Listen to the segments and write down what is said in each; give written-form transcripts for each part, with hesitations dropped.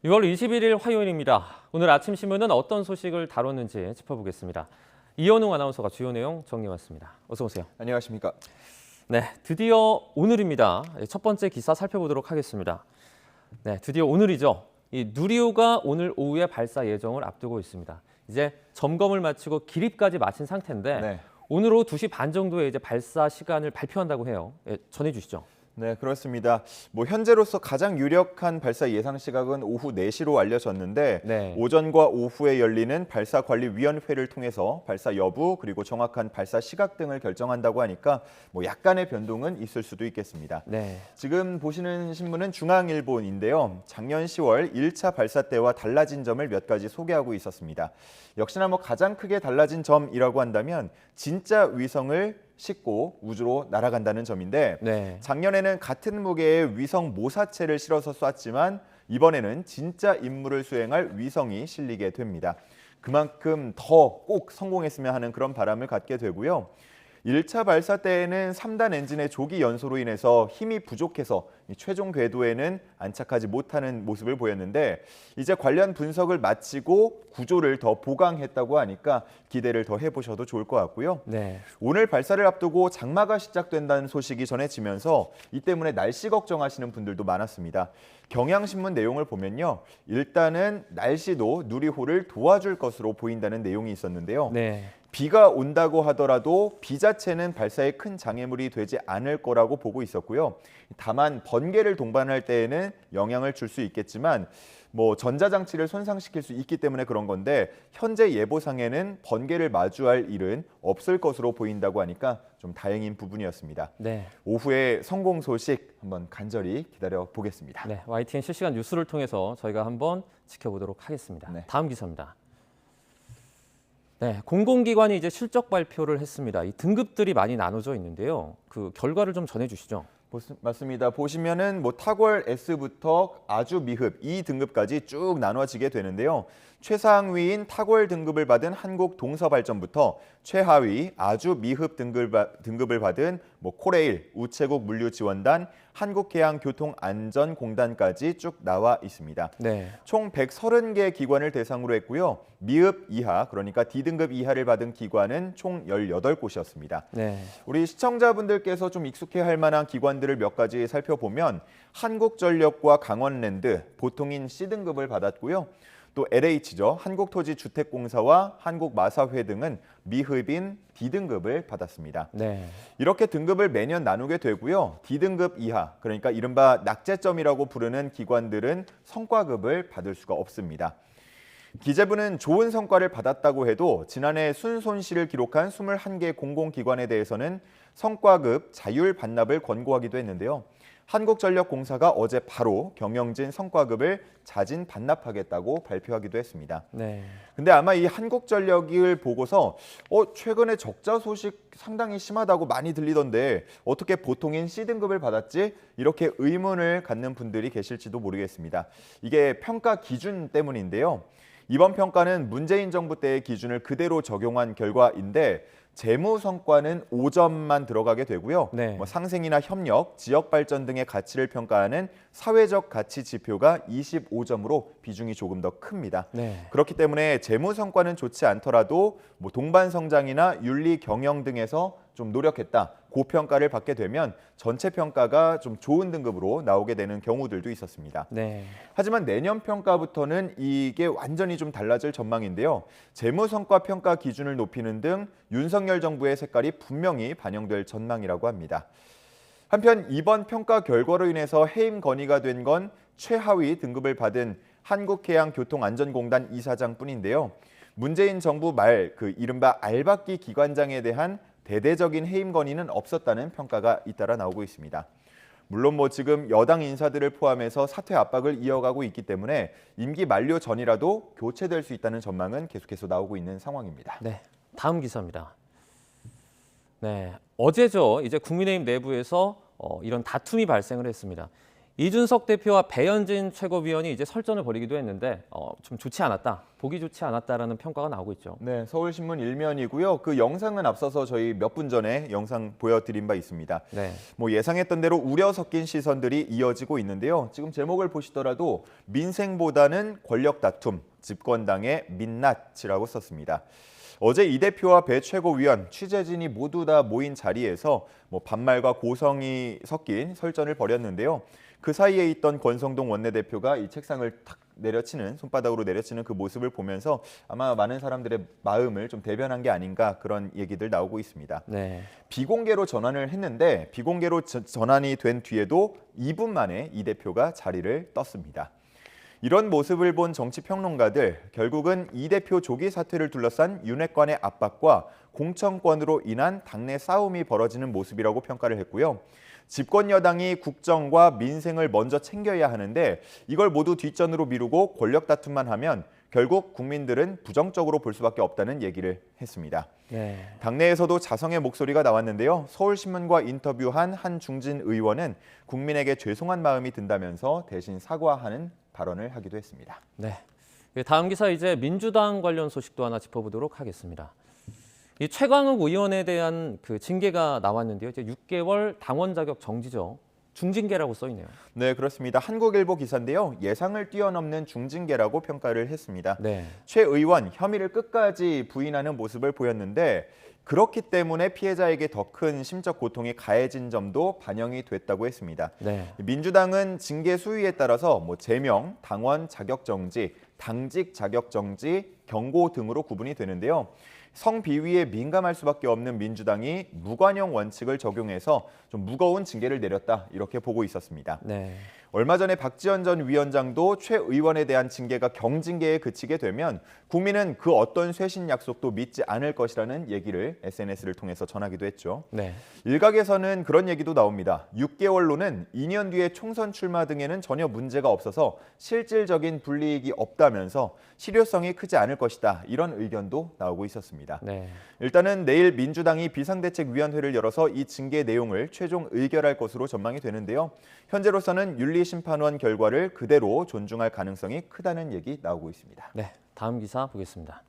6월 21일 화요일입니다. 오늘 아침 신문은 어떤 소식을 다뤘는지 짚어보겠습니다. 이현웅 아나운서가 주요 내용 정리해왔습니다. 어서 오세요. 안녕하십니까. 네, 드디어 오늘입니다. 첫 번째 기사 살펴보도록 하겠습니다. 네, 드디어 오늘이죠. 이 누리호가 오늘 오후에 발사 예정을 앞두고 있습니다. 이제 점검을 마치고 기립까지 마친 상태인데 네. 오늘 오후 2시 반 정도에 이제 발사 시간을 발표한다고 해요. 전해주시죠. 네, 그렇습니다. 현재로서 가장 유력한 발사 예상 시각은 오후 4시로 알려졌는데 네. 오전과 오후에 열리는 발사관리위원회를 통해서 발사 여부 그리고 정확한 발사 시각 등을 결정한다고 하니까 약간의 변동은 있을 수도 있겠습니다. 네. 지금 보시는 신문은 중앙일보인데요. 작년 10월 1차 발사 때와 달라진 점을 몇 가지 소개하고 있었습니다. 역시나 가장 크게 달라진 점이라고 한다면 진짜 위성을 싣고 우주로 날아간다는 점인데 네. 작년에는 같은 무게의 위성 모사체를 실어서 쐈지만 이번에는 진짜 임무를 수행할 위성이 실리게 됩니다. 그만큼 더 꼭 성공했으면 하는 그런 바람을 갖게 되고요. 1차 발사 때에는 3단 엔진의 조기 연소로 인해서 힘이 부족해서 최종 궤도에는 안착하지 못하는 모습을 보였는데 이제 관련 분석을 마치고 구조를 더 보강했다고 하니까 기대를 더 해보셔도 좋을 것 같고요. 네. 오늘 발사를 앞두고 장마가 시작된다는 소식이 전해지면서 이 때문에 날씨 걱정하시는 분들도 많았습니다. 경향신문 내용을 보면요. 일단은 날씨도 누리호를 도와줄 것으로 보인다는 내용이 있었는데요. 네. 비가 온다고 하더라도 비 자체는 발사에 큰 장애물이 되지 않을 거라고 보고 있었고요. 다만 번개를 동반할 때에는 영향을 줄 수 있겠지만 전자장치를 손상시킬 수 있기 때문에 그런 건데 현재 예보상에는 번개를 마주할 일은 없을 것으로 보인다고 하니까 좀 다행인 부분이었습니다. 네. 오후에 성공 소식 한번 간절히 기다려 보겠습니다. 네, YTN 실시간 뉴스를 통해서 저희가 한번 지켜보도록 하겠습니다. 네. 다음 기사입니다. 네, 공공기관이 이제 실적 발표를 했습니다. 이 등급들이 많이 나눠져 있는데요. 그 결과를 좀 전해주시죠. 맞습니다. 보시면은 탁월 S부터 아주 미흡 E 등급까지 쭉 나눠지게 되는데요. 최상위인 탁월 등급을 받은 한국동서발전부터 최하위 아주 미흡 등급을 받은 코레일, 우체국 물류지원단, 한국해양교통안전공단까지 쭉 나와 있습니다. 네. 총 130개 기관을 대상으로 했고요. 미흡 이하, 그러니까 D등급 이하를 받은 기관은 총 18곳이었습니다. 네. 우리 시청자분들께서 좀 익숙해할 만한 기관들을 몇 가지 살펴보면 한국전력과 강원랜드, 보통인 C등급을 받았고요. 또 LH죠. 한국토지주택공사와 한국마사회 등은 미흡인 D등급을 받았습니다. 네. 이렇게 등급을 매년 나누게 되고요. D등급 이하, 그러니까 이른바 낙제점이라고 부르는 기관들은 성과급을 받을 수가 없습니다. 기재부는 좋은 성과를 받았다고 해도 지난해 순손실을 기록한 21개 공공기관에 대해서는 성과급 자율 반납을 권고하기도 했는데요. 한국전력공사가 어제 바로 경영진 성과급을 자진 반납하겠다고 발표하기도 했습니다. 네. 근데 아마 이 한국전력을 보고서 최근에 적자 소식 상당히 심하다고 많이 들리던데 어떻게 보통인 C등급을 받았지? 이렇게 의문을 갖는 분들이 계실지도 모르겠습니다. 이게 평가 기준 때문인데요. 이번 평가는 문재인 정부 때의 기준을 그대로 적용한 결과인데 재무 성과는 5점만 들어가게 되고요. 네. 상생이나 협력, 지역 발전 등의 가치를 평가하는 사회적 가치 지표가 25점으로 비중이 조금 더 큽니다. 네. 그렇기 때문에 재무 성과는 좋지 않더라도 동반 성장이나 윤리 경영 등에서 좀 노력했다. 고평가를 받게 되면 전체 평가가 좀 좋은 등급으로 나오게 되는 경우들도 있었습니다. 네. 하지만 내년 평가부터는 이게 완전히 좀 달라질 전망인데요. 재무성과 평가 기준을 높이는 등 윤석열 정부의 색깔이 분명히 반영될 전망이라고 합니다. 한편 이번 평가 결과로 인해서 해임 건의가 된 건 최하위 등급을 받은 한국해양교통안전공단 이사장뿐인데요. 문재인 정부 말 이른바 알박기 기관장에 대한 대대적인 해임 건의는 없었다는 평가가 잇따라 나오고 있습니다. 물론 지금 여당 인사들을 포함해서 사퇴 압박을 이어가고 있기 때문에 임기 만료 전이라도 교체될 수 있다는 전망은 계속해서 나오고 있는 상황입니다. 네. 다음 기사입니다. 네. 어제죠. 이제 국민의힘 내부에서 이런 다툼이 발생을 했습니다. 이준석 대표와 배현진 최고위원이 이제 설전을 벌이기도 했는데 좀 좋지 않았다, 보기 좋지 않았다라는 평가가 나오고 있죠. 네, 서울신문 일면이고요. 그 영상은 앞서서 저희 몇 분 전에 영상 보여드린 바 있습니다. 네. 뭐 예상했던 대로 우려 섞인 시선들이 이어지고 있는데요. 지금 제목을 보시더라도 민생보다는 권력 다툼, 집권당의 민낯이라고 썼습니다. 어제 이 대표와 배 최고위원, 취재진이 모두 다 모인 자리에서 뭐 반말과 고성이 섞인 설전을 벌였는데요. 그 사이에 있던 권성동 원내대표가 이 책상을 탁 내려치는, 손바닥으로 내려치는 그 모습을 보면서 아마 많은 사람들의 마음을 좀 대변한 게 아닌가, 그런 얘기들 나오고 있습니다. 네. 비공개로 전환을 했는데 비공개로 전환이 된 뒤에도 2분 만에 이 대표가 자리를 떴습니다. 이런 모습을 본 정치평론가들, 결국은 이 대표 조기 사퇴를 둘러싼 윤핵관의 압박과 공천권으로 인한 당내 싸움이 벌어지는 모습이라고 평가를 했고요. 집권 여당이 국정과 민생을 먼저 챙겨야 하는데 이걸 모두 뒷전으로 미루고 권력 다툼만 하면 결국 국민들은 부정적으로 볼 수밖에 없다는 얘기를 했습니다. 네. 당내에서도 자성의 목소리가 나왔는데요. 서울신문과 인터뷰한 한 중진 의원은 국민에게 죄송한 마음이 든다면서 대신 사과하는 발언을 하기도 했습니다. 네. 다음 기사 이제 민주당 관련 소식도 하나 짚어보도록 하겠습니다. 이 최광욱 의원에 대한 그 징계가 나왔는데요. 이제 6개월 당원 자격 정지죠. 중징계라고 써 있네요. 네, 그렇습니다. 한국일보 기사인데요. 예상을 뛰어넘는 중징계라고 평가를 했습니다. 네. 최 의원 혐의를 끝까지 부인하는 모습을 보였는데 그렇기 때문에 피해자에게 더 큰 심적 고통이 가해진 점도 반영이 됐다고 했습니다. 네. 민주당은 징계 수위에 따라서 뭐 제명, 당원 자격 정지, 당직 자격 정지, 경고 등으로 구분이 되는데요. 성비위에 민감할 수밖에 없는 민주당이 무관용 원칙을 적용해서 좀 무거운 징계를 내렸다, 이렇게 보고 있었습니다. 네. 얼마 전에 박지원 전 위원장도 최 의원에 대한 징계가 경징계에 그치게 되면 국민은 그 어떤 쇄신 약속도 믿지 않을 것이라는 얘기를 SNS를 통해서 전하기도 했죠. 네. 일각에서는 그런 얘기도 나옵니다. 6개월로는 2년 뒤에 총선 출마 등에는 전혀 문제가 없어서 실질적인 불이익이 없다면서 실효성이 크지 않을 것이다, 이런 의견도 나오고 있었습니다. 네. 일단은 내일 민주당이 비상대책위원회를 열어서 이 징계 내용을 최종 의결할 것으로 전망이 되는데요. 현재로서는 윤리심판원 결과를 그대로 존중할 가능성이 크다는 얘기 나오고 있습니다. 네. 다음 기사 보겠습니다.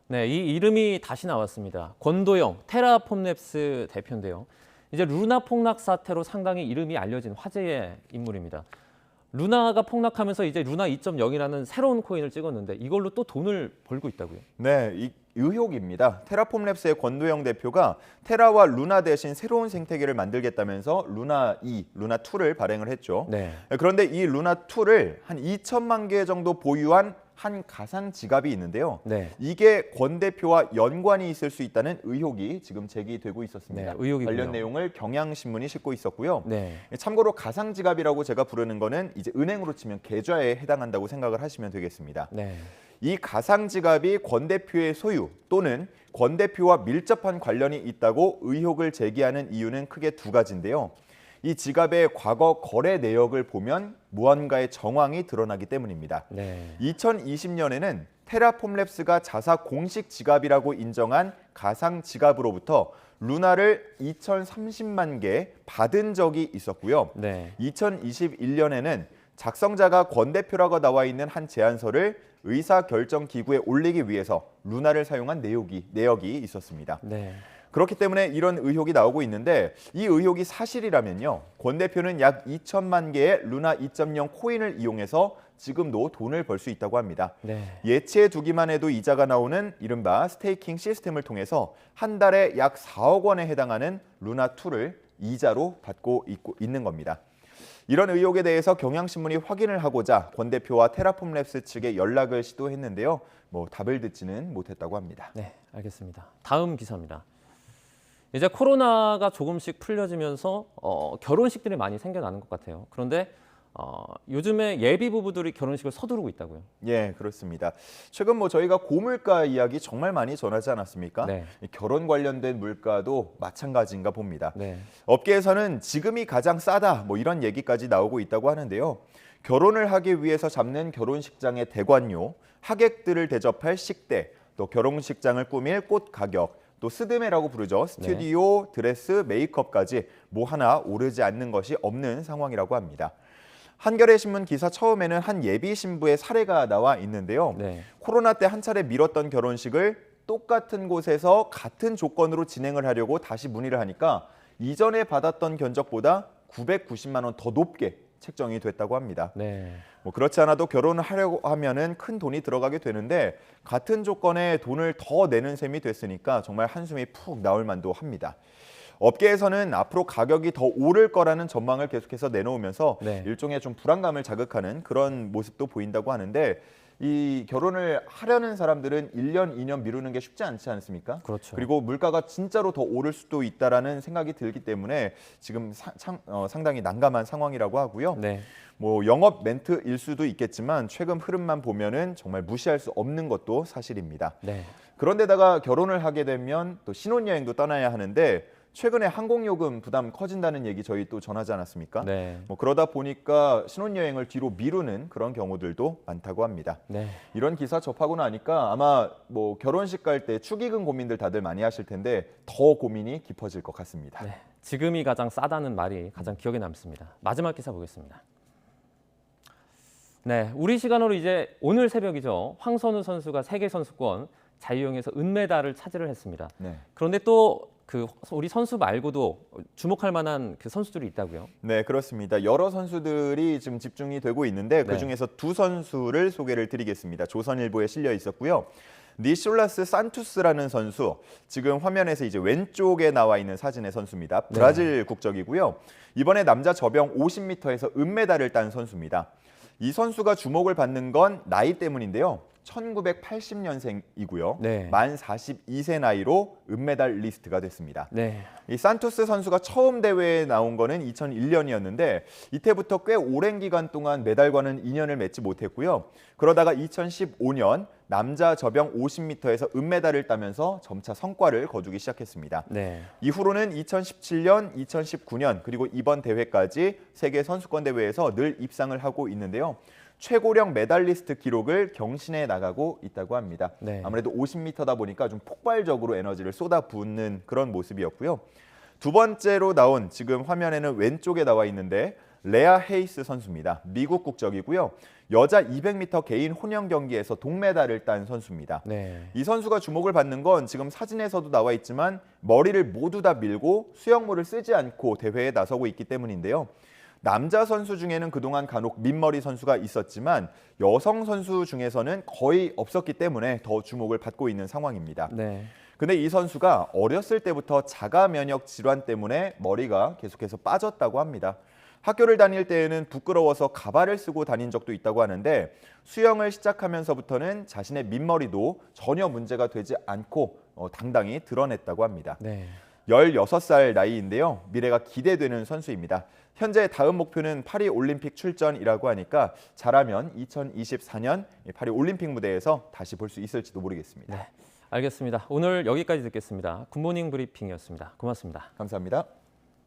네, 이 이름이 다시 나왔습니다. 권도영 테라폼랩스 대표인데요. 이제 루나 폭락 사태로 상당히 이름이 알려진 화제의 인물입니다. 루나가 폭락하면서 이제 루나 2.0이라는 새로운 코인을 찍었는데 이걸로 또 돈을 벌고 있다고요. 네, 이 의혹입니다. 테라폼랩스의 권도영 대표가 테라와 루나 대신 새로운 생태계를 만들겠다면서 루나2, 루나2를 발행을 했죠. 네. 그런데 이 루나2를 한 2천만 개 정도 보유한 한 가상 지갑이 있는데요. 네. 이게 권 대표와 연관이 있을 수 있다는 의혹이 지금 제기되고 있었습니다. 네, 의혹이군요. 관련 내용을 경향신문이 싣고 있었고요. 네. 참고로 가상 지갑이라고 제가 부르는 거는 이제 은행으로 치면 계좌에 해당한다고 생각을 하시면 되겠습니다. 네. 이 가상 지갑이 권 대표의 소유 또는 권 대표와 밀접한 관련이 있다고 의혹을 제기하는 이유는 크게 두 가지인데요. 이 지갑의 과거 거래 내역을 보면 무언가의 정황이 드러나기 때문입니다. 네. 2020년에는 테라폼랩스가 자사 공식 지갑이라고 인정한 가상 지갑으로부터 루나를 2,030만 개 받은 적이 있었고요. 네. 2021년에는 작성자가 권 대표라고 나와 있는 한 제안서를 의사결정기구에 올리기 위해서 루나를 사용한 내역이 있었습니다. 네. 그렇기 때문에 이런 의혹이 나오고 있는데 이 의혹이 사실이라면요. 권 대표는 약 2천만 개의 루나 2.0 코인을 이용해서 지금도 돈을 벌 수 있다고 합니다. 네. 예치해 두기만 해도 이자가 나오는 이른바 스테이킹 시스템을 통해서 한 달에 약 4억 원에 해당하는 루나2를 이자로 받고 있는 겁니다. 이런 의혹에 대해서 경향신문이 확인을 하고자 권 대표와 테라폼랩스 측에 연락을 시도했는데요. 답을 듣지는 못했다고 합니다. 네, 알겠습니다. 다음 기사입니다. 이제 코로나가 조금씩 풀려지면서 결혼식들이 많이 생겨나는 것 같아요. 그런데 요즘에 예비 부부들이 결혼식을 서두르고 있다고요. 예, 그렇습니다. 최근 저희가 고물가 이야기 정말 많이 전하지 않았습니까? 네. 결혼 관련된 물가도 마찬가지인가 봅니다. 네. 업계에서는 지금이 가장 싸다 이런 얘기까지 나오고 있다고 하는데요. 결혼을 하기 위해서 잡는 결혼식장의 대관료, 하객들을 대접할 식대, 또 결혼식장을 꾸밀 꽃 가격, 또 스드메라고 부르죠. 스튜디오, 드레스, 메이크업까지 뭐 하나 오르지 않는 것이 없는 상황이라고 합니다. 한겨레 신문 기사 처음에는 한 예비 신부의 사례가 나와 있는데요. 네. 코로나 때 한 차례 미뤘던 결혼식을 똑같은 곳에서 같은 조건으로 진행을 하려고 다시 문의를 하니까 이전에 받았던 견적보다 990만 원 더 높게 책정이 됐다고 합니다. 네. 뭐 그렇지 않아도 결혼을 하려고 하면은 큰 돈이 들어가게 되는데 같은 조건에 돈을 더 내는 셈이 됐으니까 정말 한숨이 푹 나올 만도 합니다. 업계에서는 앞으로 가격이 더 오를 거라는 전망을 계속해서 내놓으면서 네. 일종의 좀 불안감을 자극하는 그런 모습도 보인다고 하는데 이 결혼을 하려는 사람들은 1년, 2년 미루는 게 쉽지 않지 않습니까? 그렇죠. 그리고 물가가 진짜로 더 오를 수도 있다라는 생각이 들기 때문에 지금 상당히 난감한 상황이라고 하고요. 네. 뭐 영업 멘트일 수도 있겠지만 최근 흐름만 보면은 정말 무시할 수 없는 것도 사실입니다. 네. 그런데다가 결혼을 하게 되면 또 신혼여행도 떠나야 하는데 최근에 항공요금 부담 커진다는 얘기 저희 또 전하지 않았습니까? 네. 뭐 그러다 보니까 신혼여행을 뒤로 미루는 그런 경우들도 많다고 합니다. 네. 이런 기사 접하고 나니까 아마 뭐 결혼식 갈 때 축의금 고민들 다들 많이 하실 텐데 더 고민이 깊어질 것 같습니다. 네. 지금이 가장 싸다는 말이 가장 기억에 남습니다. 마지막 기사 보겠습니다. 네, 우리 시간으로 이제 오늘 새벽이죠. 황선우 선수가 세계 선수권 자유형에서 은메달을 차지를 했습니다. 네. 그런데 또 그 우리 선수 말고도 주목할 만한 그 선수들이 있다고요? 네, 그렇습니다. 여러 선수들이 지금 집중이 되고 있는데 그중에서 두 선수를 소개를 드리겠습니다. 조선일보에 실려 있었고요. 니콜라스 산투스라는 선수, 지금 화면에서 이제 왼쪽에 나와 있는 사진의 선수입니다. 브라질 국적이고요. 이번에 남자 저병 50m에서 은메달을 딴 선수입니다. 이 선수가 주목을 받는 건 나이 때문인데요. 1980년생이고요. 네. 만 42세 나이로 은메달 리스트가 됐습니다. 네. 이 산토스 선수가 처음 대회에 나온 거는 2001년이었는데 이때부터 꽤 오랜 기간 동안 메달과는 인연을 맺지 못했고요. 그러다가 2015년 남자 저병 50m에서 은메달을 따면서 점차 성과를 거두기 시작했습니다. 네. 이후로는 2017년, 2019년 그리고 이번 대회까지 세계 선수권 대회에서 늘 입상을 하고 있는데요. 최고령 메달리스트 기록을 경신해 나가고 있다고 합니다. 네. 아무래도 50m다 보니까 좀 폭발적으로 에너지를 쏟아붓는 그런 모습이었고요. 두 번째로 나온 지금 화면에는 왼쪽에 나와 있는데 레아 헤이스 선수입니다. 미국 국적이고요. 여자 200m 개인 혼영 경기에서 동메달을 딴 선수입니다. 네. 이 선수가 주목을 받는 건 지금 사진에서도 나와 있지만 머리를 모두 다 밀고 수영모를 쓰지 않고 대회에 나서고 있기 때문인데요. 남자 선수 중에는 그동안 간혹 민머리 선수가 있었지만 여성 선수 중에서는 거의 없었기 때문에 더 주목을 받고 있는 상황입니다. 네. 근데 이 선수가 어렸을 때부터 자가 면역 질환 때문에 머리가 계속해서 빠졌다고 합니다. 학교를 다닐 때에는 부끄러워서 가발을 쓰고 다닌 적도 있다고 하는데 수영을 시작하면서부터는 자신의 민머리도 전혀 문제가 되지 않고 당당히 드러냈다고 합니다. 네. 16살 나이인데요. 미래가 기대되는 선수입니다. 현재 다음 목표는 파리 올림픽 출전이라고 하니까 잘하면 2024년 파리 올림픽 무대에서 다시 볼 수 있을지도 모르겠습니다. 네. 알겠습니다. 오늘 여기까지 듣겠습니다. 굿모닝 브리핑이었습니다. 고맙습니다. 감사합니다.